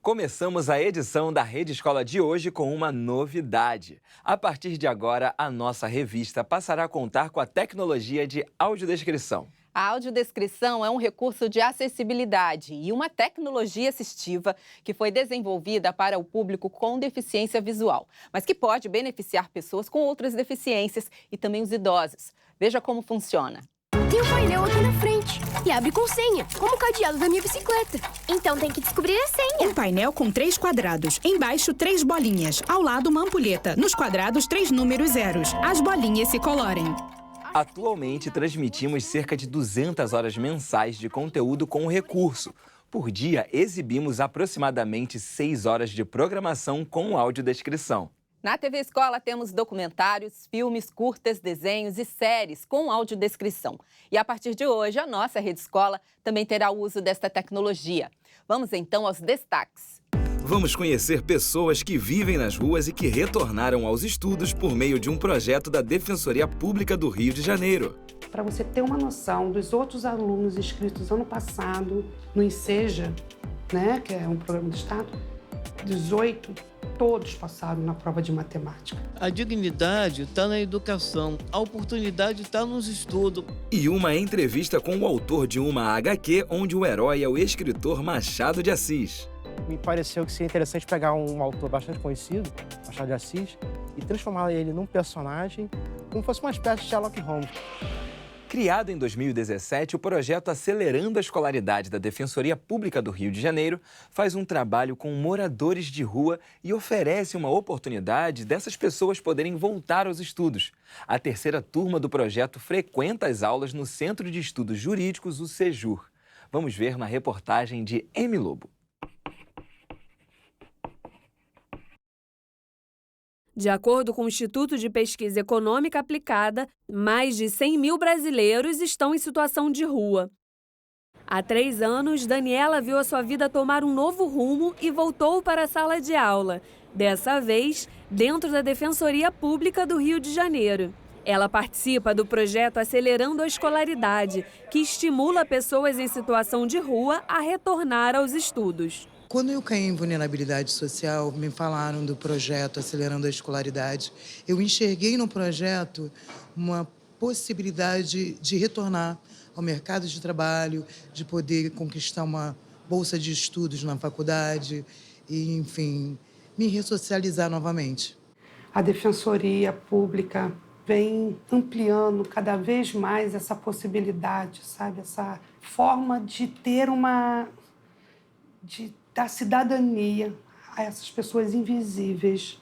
Começamos a edição da Rede Escola de hoje com uma novidade. A partir de agora, a nossa revista passará a contar com a tecnologia de audiodescrição. A audiodescrição é um recurso de acessibilidade e uma tecnologia assistiva que foi desenvolvida para o público com deficiência visual, mas que pode beneficiar pessoas com outras deficiências e também os idosos. Veja como funciona. Tem um painel aqui na frente e abre com senha, como o cadeado da minha bicicleta. Então tem que descobrir a senha. Um painel com 3 quadrados. Embaixo, 3 bolinhas. Ao lado, uma ampulheta. Nos quadrados, 3 números zeros. As bolinhas se colorem. Atualmente, transmitimos cerca de 200 horas mensais de conteúdo com o recurso. Por dia, exibimos aproximadamente 6 horas de programação com audiodescrição. Na TV Escola temos documentários, filmes, curtas, desenhos e séries com audiodescrição. E a partir de hoje, a nossa Rede Escola também terá o uso desta tecnologia. Vamos então aos destaques. Vamos conhecer pessoas que vivem nas ruas e que retornaram aos estudos por meio de um projeto da Defensoria Pública do Rio de Janeiro. Para você ter uma noção dos outros alunos inscritos ano passado no Enseja, que é um programa do Estado, 18 todos passaram na prova de matemática. A dignidade está na educação, a oportunidade está nos estudos. E uma entrevista com o autor de uma HQ, onde o herói é o escritor Machado de Assis. Me pareceu que seria interessante pegar um autor bastante conhecido, Machado de Assis, e transformar ele num personagem como fosse uma espécie de Sherlock Holmes. Criado em 2017, o projeto Acelerando a Escolaridade da Defensoria Pública do Rio de Janeiro faz um trabalho com moradores de rua e oferece uma oportunidade dessas pessoas poderem voltar aos estudos. A terceira turma do projeto frequenta as aulas no Centro de Estudos Jurídicos, o Sejur. Vamos ver na reportagem de Emi Lobo. De acordo com o Instituto de Pesquisa Econômica Aplicada, mais de 100 mil brasileiros estão em situação de rua. Há 3 anos, Daniela viu a sua vida tomar um novo rumo e voltou para a sala de aula, dessa vez dentro da Defensoria Pública do Rio de Janeiro. Ela participa do projeto Acelerando a Escolaridade, que estimula pessoas em situação de rua a retornar aos estudos. Quando eu caí em vulnerabilidade social, me falaram do projeto Acelerando a Escolaridade. Eu enxerguei no projeto uma possibilidade de retornar ao mercado de trabalho, de poder conquistar uma bolsa de estudos na faculdade e, enfim, me ressocializar novamente. A Defensoria Pública vem ampliando cada vez mais essa possibilidade, sabe? Essa forma de ter dar cidadania a essas pessoas invisíveis,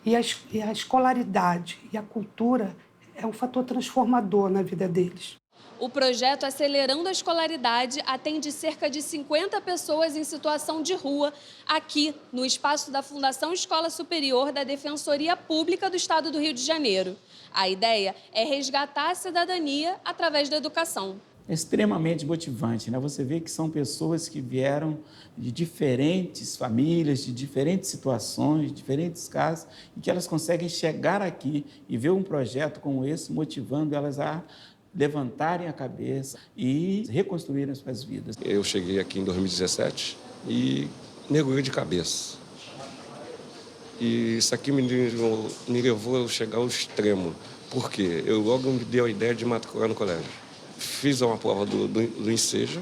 E a escolaridade e a cultura é um fator transformador na vida deles. O projeto Acelerando a Escolaridade atende cerca de 50 pessoas em situação de rua aqui no espaço da Fundação Escola Superior da Defensoria Pública do Estado do Rio de Janeiro. A ideia é resgatar a cidadania através da educação. É extremamente motivante, Você vê que são pessoas que vieram de diferentes famílias, de diferentes situações, de diferentes casas, e que elas conseguem chegar aqui e ver um projeto como esse motivando elas a levantarem a cabeça e reconstruírem as suas vidas. Eu cheguei aqui em 2017 e mergulhei de cabeça. E isso aqui me levou a chegar ao extremo. Por quê? Eu logo me dei a ideia de matricular no colégio. Fiz uma prova do Enseja,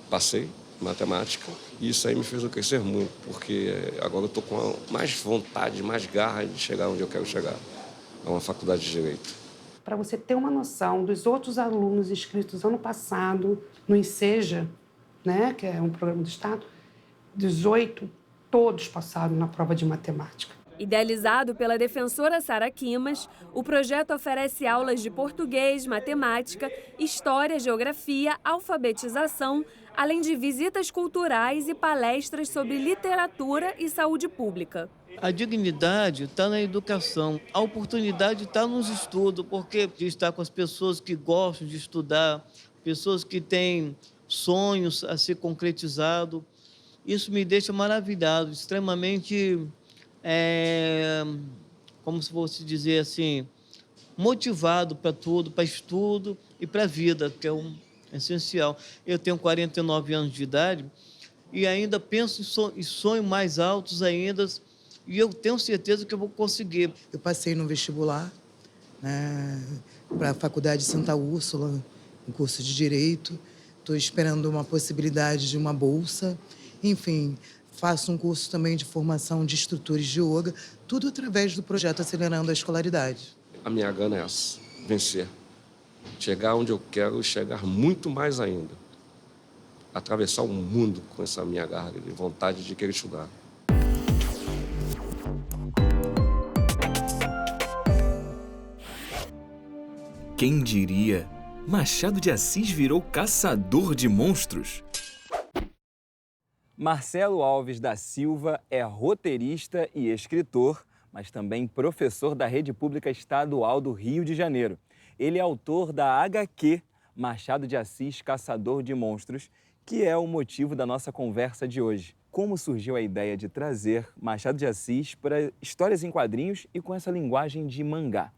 passei, matemática, e isso aí me fez eu crescer muito, porque agora eu estou com mais vontade, mais garra de chegar onde eu quero chegar, a uma faculdade de Direito. Para você ter uma noção dos outros alunos inscritos ano passado no Enseja, que é um programa do Estado, 18 todos passaram na prova de matemática. Idealizado pela defensora Sara Quimas, o projeto oferece aulas de português, matemática, história, geografia, alfabetização, além de visitas culturais e palestras sobre literatura e saúde pública. A dignidade está na educação, a oportunidade está nos estudos, porque de estar com as pessoas que gostam de estudar, pessoas que têm sonhos a ser concretizados. Isso me deixa maravilhado, extremamente, como se fosse dizer assim, motivado para tudo, para estudo e para a vida, que é essencial. Eu tenho 49 anos de idade e ainda penso e sonho mais altos ainda, e eu tenho certeza que eu vou conseguir. Eu passei no vestibular, né, para a Faculdade de Santa Úrsula, um curso de Direito. Estou esperando uma possibilidade de uma bolsa. Enfim, faço um curso também de formação de instrutores de yoga, tudo através do projeto Acelerando a Escolaridade. A minha gana é essa, vencer. Chegar onde eu quero, chegar muito mais ainda. Atravessar o mundo com essa minha garra de vontade de querer estudar. Quem diria? Machado de Assis virou caçador de monstros. Marcelo Alves da Silva é roteirista e escritor, mas também professor da Rede Pública Estadual do Rio de Janeiro. Ele é autor da HQ Machado de Assis, Caçador de Monstros, que é o motivo da nossa conversa de hoje. Como surgiu a ideia de trazer Machado de Assis para histórias em quadrinhos e com essa linguagem de mangá?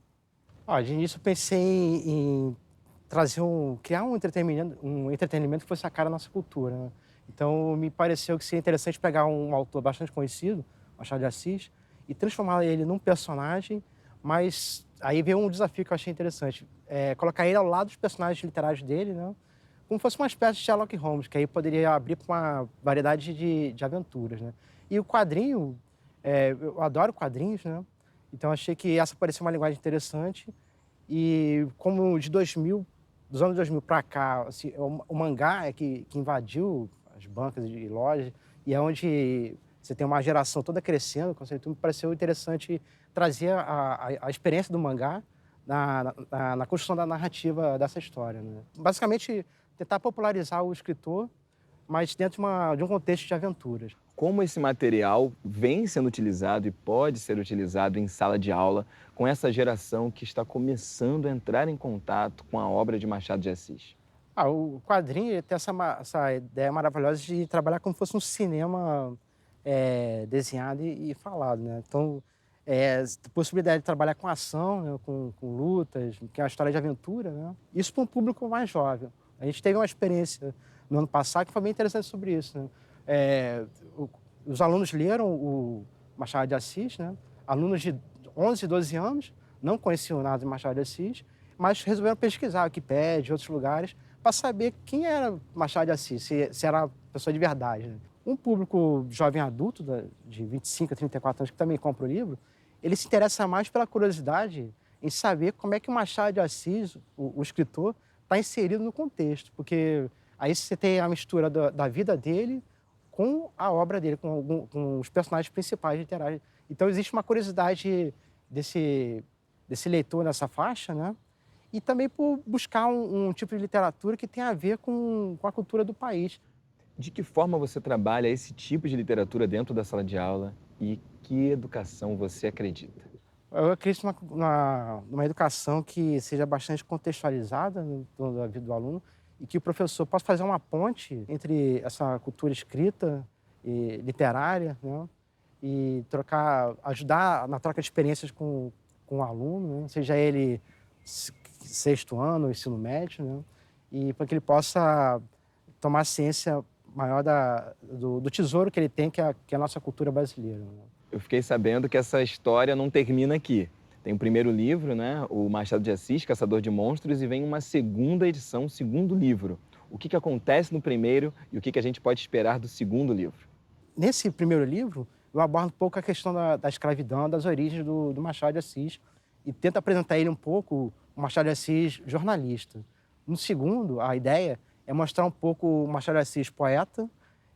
De início eu pensei em criar um entretenimento que fosse a cara da nossa cultura, né? Então me pareceu que seria interessante pegar um autor bastante conhecido, Machado de Assis, e transformar ele num personagem, mas aí veio um desafio que eu achei interessante, colocar ele ao lado dos personagens literários dele, né? Como fosse uma espécie de Sherlock Holmes, que aí poderia abrir para uma variedade de aventuras, né? E o quadrinho, eu adoro quadrinhos, né? Então achei que essa parecia uma linguagem interessante. E como dos anos 2000 para cá, assim, o mangá é que invadiu as bancas e lojas, e é onde você tem uma geração toda crescendo, me pareceu interessante trazer a experiência do mangá na construção da narrativa dessa história, né? Basicamente, tentar popularizar o escritor, mas dentro de um contexto de aventuras. Como esse material vem sendo utilizado e pode ser utilizado em sala de aula com essa geração que está começando a entrar em contato com a obra de Machado de Assis? O quadrinho tem essa ideia maravilhosa de trabalhar como se fosse um cinema desenhado e falado, né? Então, a possibilidade de trabalhar com ação, né? com lutas, que é uma história de aventura, né? Isso para um público mais jovem. A gente teve uma experiência no ano passado que foi bem interessante sobre isso, né? Os alunos leram o Machado de Assis, né? Alunos de 11 e 12 anos, não conheciam nada de Machado de Assis, mas resolveram pesquisar Wikipédia e outros lugares para saber quem era Machado de Assis, se era pessoa de verdade, né? Um público jovem adulto, de 25 a 34 anos, que também compra o livro, ele se interessa mais pela curiosidade em saber como é que o Machado de Assis, o escritor, está inserido no contexto, porque aí você tem a mistura da vida dele com a obra dele, com os personagens principais literários. Então, existe uma curiosidade desse leitor nessa faixa, né? E também por buscar um tipo de literatura que tem a ver com a cultura do país. De que forma você trabalha esse tipo de literatura dentro da sala de aula e que educação você acredita? Eu acredito numa educação que seja bastante contextualizada na vida do aluno e que o professor possa fazer uma ponte entre essa cultura escrita e literária, né? E ajudar na troca de experiências com o aluno, né? Seja ele sexto ano, ensino médio, né? E para que ele possa tomar ciência maior do tesouro que ele tem, que é a nossa cultura brasileira, né? Eu fiquei sabendo que essa história não termina aqui. Tem o primeiro livro, né? O Machado de Assis, Caçador de Monstros, e vem uma segunda edição, segundo livro. O que acontece no primeiro e o que a gente pode esperar do segundo livro? Nesse primeiro livro, eu abordo um pouco a questão da escravidão, das origens do Machado de Assis, e tento apresentar ele um pouco, o Machado de Assis jornalista. No segundo, a ideia é mostrar um pouco o Machado de Assis poeta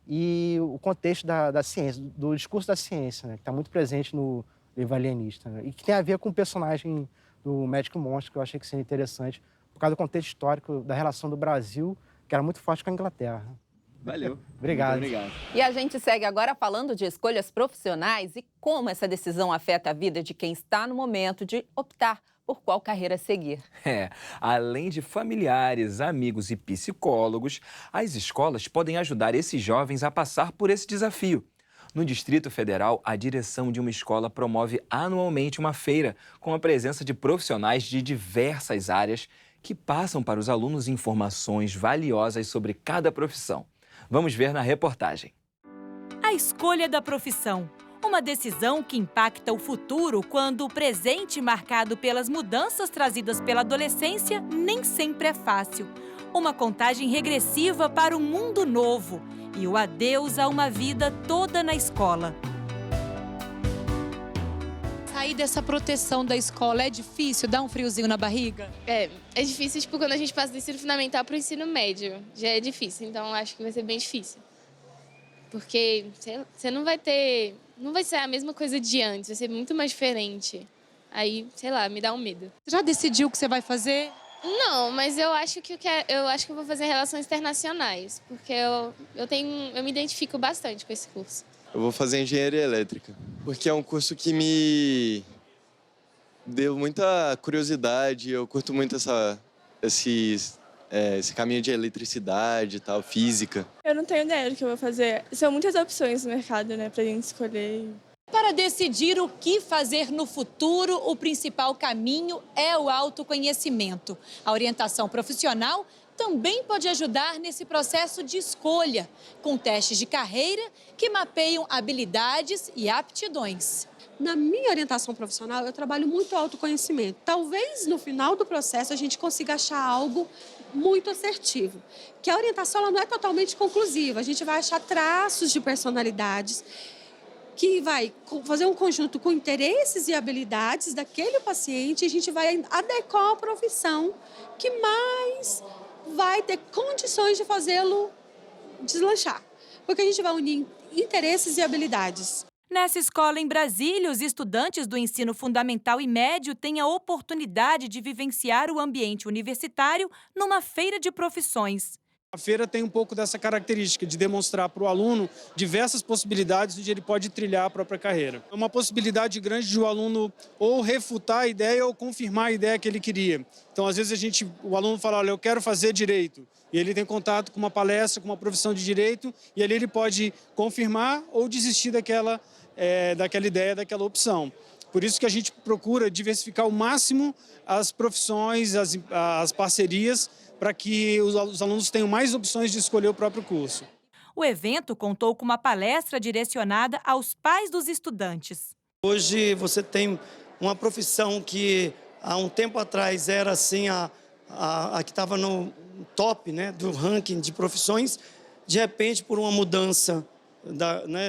e o contexto da ciência, do discurso da ciência, né? Que está muito presente no livro Alienista, né? E que tem a ver com o personagem do Médico Monstro, que eu achei que seria interessante, por causa do contexto histórico da relação do Brasil, que era muito forte com a Inglaterra. Valeu. Obrigado. Muito obrigado. E a gente segue agora falando de escolhas profissionais e como essa decisão afeta a vida de quem está no momento de optar por qual carreira seguir. Além de familiares, amigos e psicólogos, as escolas podem ajudar esses jovens a passar por esse desafio. No Distrito Federal, a direção de uma escola promove anualmente uma feira com a presença de profissionais de diversas áreas que passam para os alunos informações valiosas sobre cada profissão. Vamos ver na reportagem. escolha da profissão. Uma decisão que impacta o futuro quando o presente, marcado pelas mudanças trazidas pela adolescência, nem sempre é fácil. Uma contagem regressiva para um mundo novo e o adeus a uma vida toda na escola. Sair dessa proteção da escola é difícil? Dá um friozinho na barriga? É difícil, tipo, quando a gente passa do ensino fundamental para o ensino médio. Já é difícil, então acho que vai ser bem difícil. Porque você não vai ter... Não vai ser a mesma coisa de antes, vai ser muito mais diferente. Aí, sei lá, me dá um medo. Você já decidiu o que você vai fazer? Não, mas eu acho que eu vou fazer relações internacionais, porque eu me identifico bastante com esse curso. Eu vou fazer engenharia elétrica, porque é um curso que me deu muita curiosidade. Eu curto muito esse caminho de eletricidade e tal, física. Eu não tenho ideia do que eu vou fazer. São muitas opções no mercado, né, pra gente escolher. Para decidir o que fazer no futuro, o principal caminho é o autoconhecimento. A orientação profissional também pode ajudar nesse processo de escolha, com testes de carreira que mapeiam habilidades e aptidões. Na minha orientação profissional, eu trabalho muito autoconhecimento. Talvez no final do processo a gente consiga achar algo muito assertivo, que a orientação ela não é totalmente conclusiva. A gente vai achar traços de personalidades que vai fazer um conjunto com interesses e habilidades daquele paciente e a gente vai adequar a profissão que mais vai ter condições de fazê-lo deslanchar, porque a gente vai unir interesses e habilidades. Nessa escola em Brasília, os estudantes do ensino fundamental e médio têm a oportunidade de vivenciar o ambiente universitário numa feira de profissões. A feira tem um pouco dessa característica de demonstrar para o aluno diversas possibilidades onde ele pode trilhar a própria carreira. É uma possibilidade grande de o aluno ou refutar a ideia ou confirmar a ideia que ele queria. Então, às vezes, o aluno fala, olha, eu quero fazer direito. E ele tem contato com uma palestra, com uma profissão de direito, e ali ele pode confirmar ou desistir daquela ideia, daquela opção. Por isso que a gente procura diversificar ao máximo as profissões, as parcerias, para que os alunos tenham mais opções de escolher o próprio curso. O evento contou com uma palestra direcionada aos pais dos estudantes. Hoje você tem uma profissão que há um tempo atrás era assim a que estava no top, né, do ranking de profissões, de repente por uma mudança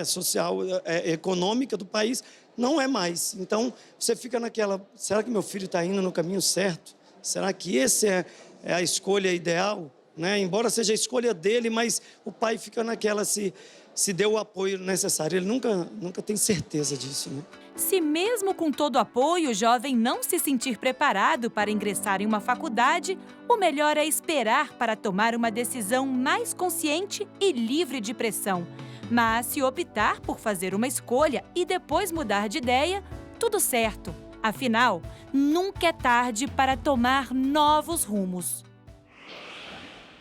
social, econômica do país, não é mais. Então você fica naquela, será que meu filho está indo no caminho certo? Será que esse é a escolha ideal, né? Embora seja a escolha dele, mas o pai fica naquela, se deu o apoio necessário. Ele nunca tem certeza disso, né? Se mesmo com todo o apoio o jovem não se sentir preparado para ingressar em uma faculdade, o melhor é esperar para tomar uma decisão mais consciente e livre de pressão. Mas se optar por fazer uma escolha e depois mudar de ideia, tudo certo. Afinal, nunca é tarde para tomar novos rumos.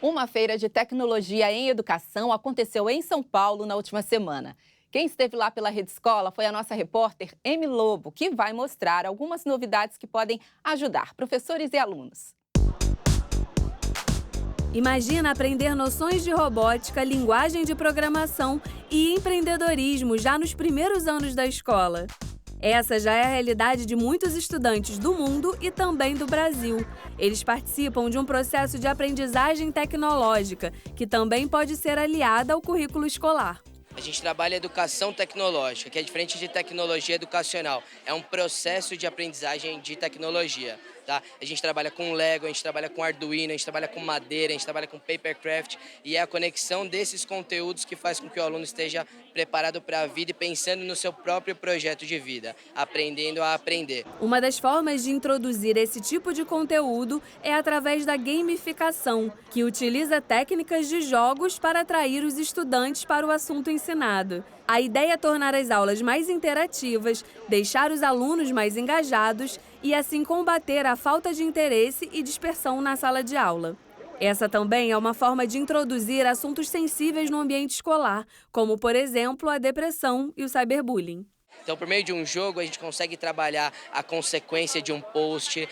Uma feira de tecnologia em educação aconteceu em São Paulo na última semana. Quem esteve lá pela Rede Escola foi a nossa repórter Emi Lobo, que vai mostrar algumas novidades que podem ajudar professores e alunos. Imagina aprender noções de robótica, linguagem de programação e empreendedorismo já nos primeiros anos da escola. Essa já é a realidade de muitos estudantes do mundo e também do Brasil. Eles participam de um processo de aprendizagem tecnológica, que também pode ser aliada ao currículo escolar. A gente trabalha educação tecnológica, que é diferente de tecnologia educacional. É um processo de aprendizagem de tecnologia. Tá? A gente trabalha com Lego, a gente trabalha com Arduino, a gente trabalha com madeira, a gente trabalha com papercraft, e é a conexão desses conteúdos que faz com que o aluno esteja preparado para a vida e pensando no seu próprio projeto de vida, aprendendo a aprender. Uma das formas de introduzir esse tipo de conteúdo é através da gamificação, que utiliza técnicas de jogos para atrair os estudantes para o assunto ensinado. A ideia é tornar as aulas mais interativas, deixar os alunos mais engajados e assim combater a falta de interesse e dispersão na sala de aula. Essa também é uma forma de introduzir assuntos sensíveis no ambiente escolar, como, por exemplo, a depressão e o cyberbullying. Então, por meio de um jogo, a gente consegue trabalhar a consequência de um post,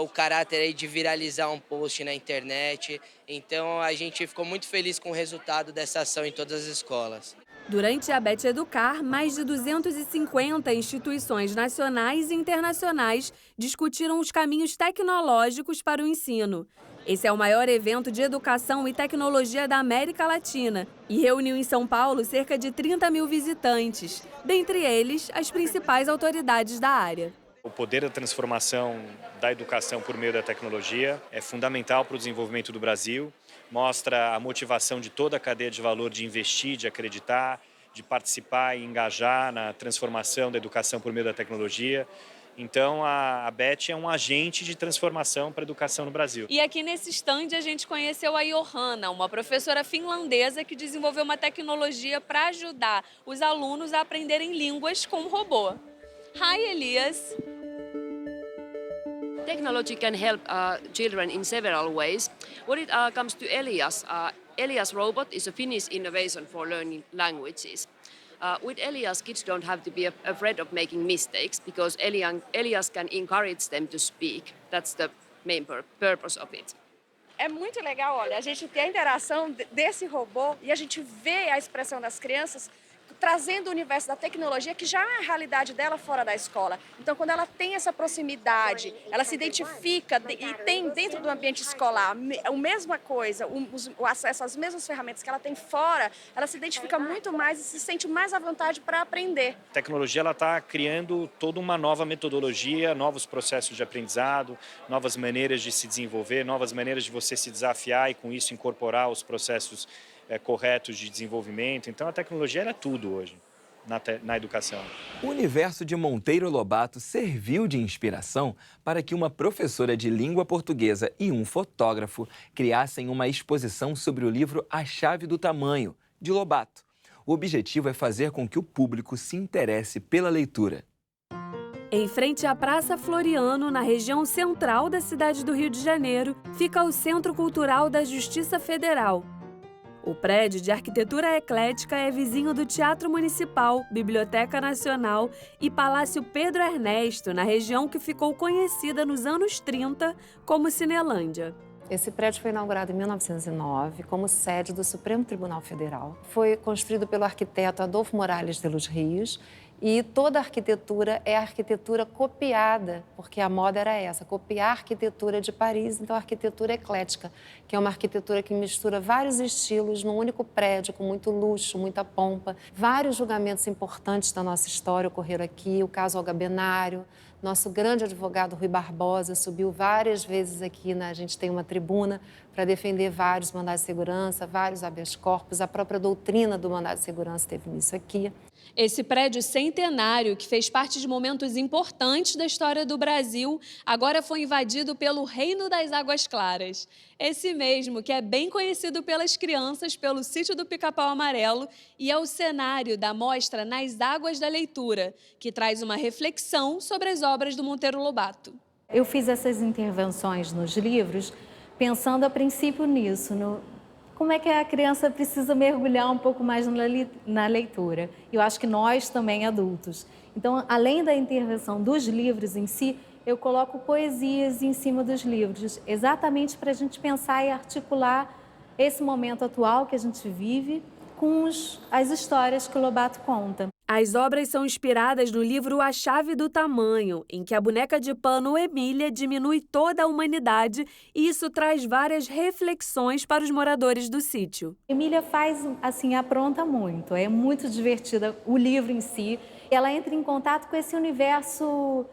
o caráter aí de viralizar um post na internet. Então, a gente ficou muito feliz com o resultado dessa ação em todas as escolas. Durante a Bet Educar, mais de 250 instituições nacionais e internacionais discutiram os caminhos tecnológicos para o ensino. Esse é o maior evento de educação e tecnologia da América Latina e reuniu em São Paulo cerca de 30 mil visitantes, dentre eles as principais autoridades da área. O poder da transformação da educação por meio da tecnologia é fundamental para o desenvolvimento do Brasil, mostra a motivação de toda a cadeia de valor de investir, de acreditar, de participar e engajar na transformação da educação por meio da tecnologia. Então, a Bet é um agente de transformação para a educação no Brasil. E aqui nesse stand a gente conheceu a Johanna, uma professora finlandesa que desenvolveu uma tecnologia para ajudar os alunos a aprenderem línguas com robô. Hi, Elias! Technology can help children in several ways. When it comes to Elias, Elias robot is a Finnish innovation for learning languages. With Elias, kids don't have to be afraid of making mistakes because Elias can encourage them to speak. That's the main purpose of it. É muito legal, olha, a gente ter a interação desse robô e a gente vê a expressão das crianças trazendo o universo da tecnologia, que já é a realidade dela fora da escola. Então, quando ela tem essa proximidade, ela se identifica e tem dentro do ambiente escolar a mesma coisa, o acesso às mesmas ferramentas que ela tem fora, ela se identifica muito mais e se sente mais à vontade para aprender. A tecnologia está criando toda uma nova metodologia, novos processos de aprendizado, novas maneiras de se desenvolver, novas maneiras de você se desafiar e, com isso, incorporar os processos corretos de desenvolvimento. Então, a tecnologia era tudo hoje na educação. O universo de Monteiro Lobato serviu de inspiração para que uma professora de língua portuguesa e um fotógrafo criassem uma exposição sobre o livro A Chave do Tamanho, de Lobato. O objetivo é fazer com que o público se interesse pela leitura. Em frente à Praça Floriano, na região central da cidade do Rio de Janeiro, fica o Centro Cultural da Justiça Federal. O prédio de arquitetura eclética é vizinho do Teatro Municipal, Biblioteca Nacional e Palácio Pedro Ernesto, na região que ficou conhecida nos anos 30 como Cinelândia. Esse prédio foi inaugurado em 1909 como sede do Supremo Tribunal Federal. Foi construído pelo arquiteto Adolfo Morales de los Rios e toda a arquitetura é arquitetura copiada, porque a moda era essa, copiar a arquitetura de Paris, então a arquitetura eclética, que é uma arquitetura que mistura vários estilos num único prédio, com muito luxo, muita pompa. Vários julgamentos importantes da nossa história ocorreram aqui, o caso Olga Benário. Nosso grande advogado Rui Barbosa subiu várias vezes aqui, a gente tem uma tribuna para defender vários mandados de segurança, vários habeas corpus, a própria doutrina do mandado de segurança teve início aqui. Esse prédio centenário, que fez parte de momentos importantes da história do Brasil, agora foi invadido pelo Reino das Águas Claras. Esse mesmo, que é bem conhecido pelas crianças pelo Sítio do Pica-Pau Amarelo e é o cenário da mostra Nas Águas da Leitura, que traz uma reflexão sobre as obras do Monteiro Lobato. Eu fiz essas intervenções nos livros pensando a princípio nisso, como é que a criança precisa mergulhar um pouco mais na leitura. Eu acho que nós também, adultos. Então, além da intervenção dos livros em si, eu coloco poesias em cima dos livros, exatamente para a gente pensar e articular esse momento atual que a gente vive com as histórias que o Lobato conta. As obras são inspiradas no livro A Chave do Tamanho, em que a boneca de pano Emília diminui toda a humanidade e isso traz várias reflexões para os moradores do sítio. Emília apronta muito, é muito divertida o livro em si. Ela entra em contato com esse universo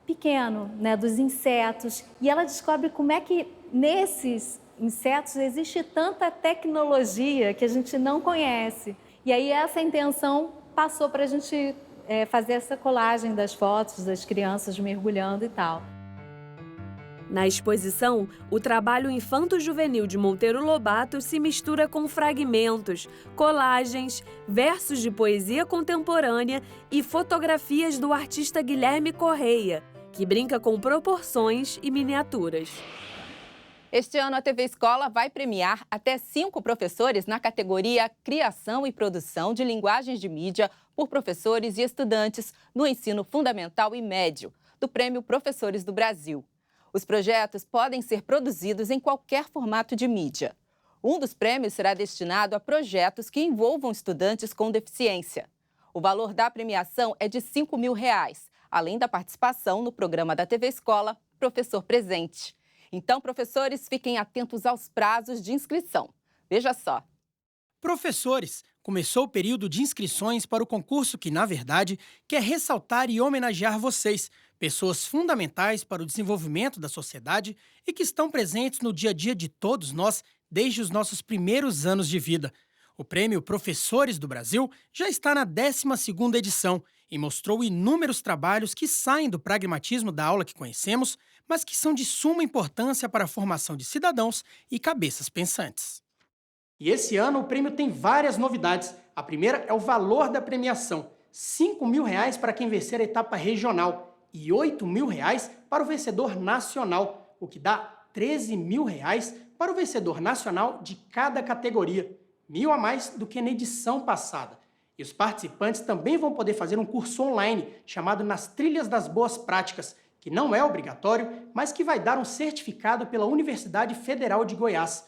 pequeno, dos insetos, e ela descobre como é que nesses insetos existe tanta tecnologia que a gente não conhece. E aí essa intenção passou para a gente fazer essa colagem das fotos das crianças mergulhando e tal. Na exposição, o trabalho infanto-juvenil de Monteiro Lobato se mistura com fragmentos, colagens, versos de poesia contemporânea e fotografias do artista Guilherme Correia, que brinca com proporções e miniaturas. Este ano, a TV Escola vai premiar até 5 professores na categoria Criação e Produção de Linguagens de Mídia por professores e estudantes no ensino fundamental e médio, do Prêmio Professores do Brasil. Os projetos podem ser produzidos em qualquer formato de mídia. Um dos prêmios será destinado a projetos que envolvam estudantes com deficiência. O valor da premiação é de R$ 5.000, além da participação no programa da TV Escola Professor Presente. Então, professores, fiquem atentos aos prazos de inscrição. Veja só. Professores, começou o período de inscrições para o concurso que, na verdade, quer ressaltar e homenagear vocês, pessoas fundamentais para o desenvolvimento da sociedade e que estão presentes no dia a dia de todos nós desde os nossos primeiros anos de vida. O Prêmio Professores do Brasil já está na 12ª edição e mostrou inúmeros trabalhos que saem do pragmatismo da aula que conhecemos, mas que são de suma importância para a formação de cidadãos e cabeças pensantes. E esse ano o prêmio tem várias novidades. A primeira é o valor da premiação, R$ 5.000 para quem vencer a etapa regional e R$ 8.000 para o vencedor nacional, o que dá R$ 13.000 para o vencedor nacional de cada categoria, 1.000 a mais do que na edição passada. E os participantes também vão poder fazer um curso online chamado Nas Trilhas das Boas Práticas, que não é obrigatório, mas que vai dar um certificado pela Universidade Federal de Goiás.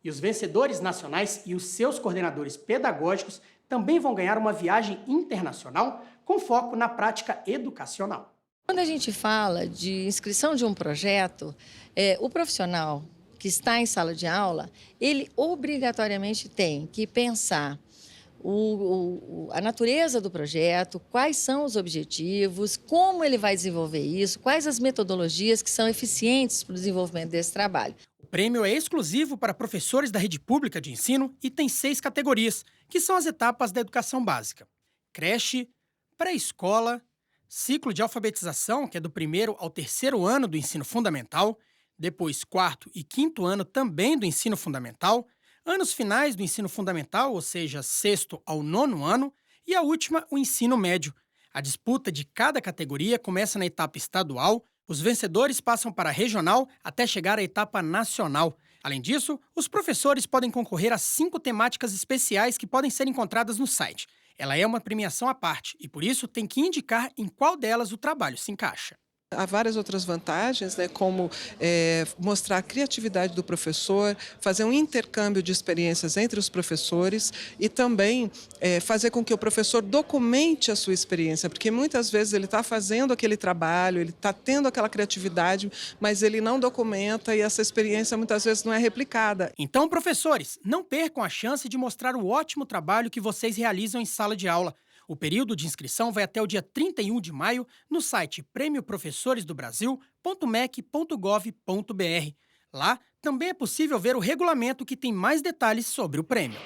E os vencedores nacionais e os seus coordenadores pedagógicos também vão ganhar uma viagem internacional com foco na prática educacional. Quando a gente fala de inscrição de um projeto, o profissional que está em sala de aula, ele obrigatoriamente tem que pensar a natureza do projeto, quais são os objetivos, como ele vai desenvolver isso, quais as metodologias que são eficientes para o desenvolvimento desse trabalho. O prêmio é exclusivo para professores da rede pública de ensino e tem 6 categorias, que são as etapas da educação básica: creche, pré-escola, ciclo de alfabetização, que é do 1º ao 3º ano do ensino fundamental, depois 4º e 5º ano também do ensino fundamental, anos finais do ensino fundamental, ou seja, 6º ao 9º ano, e a última, o ensino médio. A disputa de cada categoria começa na etapa estadual, os vencedores passam para a regional até chegar à etapa nacional. Além disso, os professores podem concorrer a 5 temáticas especiais que podem ser encontradas no site. Ela é uma premiação à parte e, por isso, tem que indicar em qual delas o trabalho se encaixa. Há várias outras vantagens, como mostrar a criatividade do professor, fazer um intercâmbio de experiências entre os professores e também fazer com que o professor documente a sua experiência, porque muitas vezes ele está fazendo aquele trabalho, ele está tendo aquela criatividade, mas ele não documenta e essa experiência muitas vezes não é replicada. Então, professores, não percam a chance de mostrar o ótimo trabalho que vocês realizam em sala de aula. O período de inscrição vai até o dia 31 de maio no site premioprofessoresdobrasil.mec.gov.br. Lá também é possível ver o regulamento que tem mais detalhes sobre o prêmio.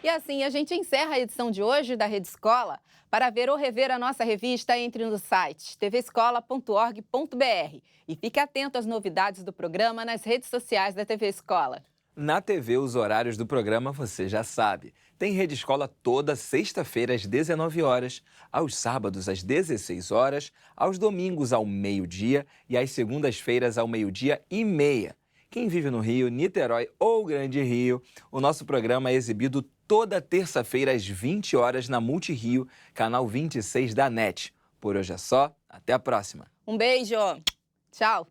E assim a gente encerra a edição de hoje da Rede Escola. Para ver ou rever a nossa revista, entre no site tvescola.org.br e fique atento às novidades do programa nas redes sociais da TV Escola. Na TV, os horários do programa você já sabe. Tem Rede Escola toda sexta-feira às 19 horas, aos sábados às 16 horas, aos domingos ao meio-dia e às segundas-feiras ao 12h30. Quem vive no Rio, Niterói ou Grande Rio, o nosso programa é exibido toda terça-feira às 20 horas na Multirio, canal 26 da NET. Por hoje é só, até a próxima. Um beijo, tchau!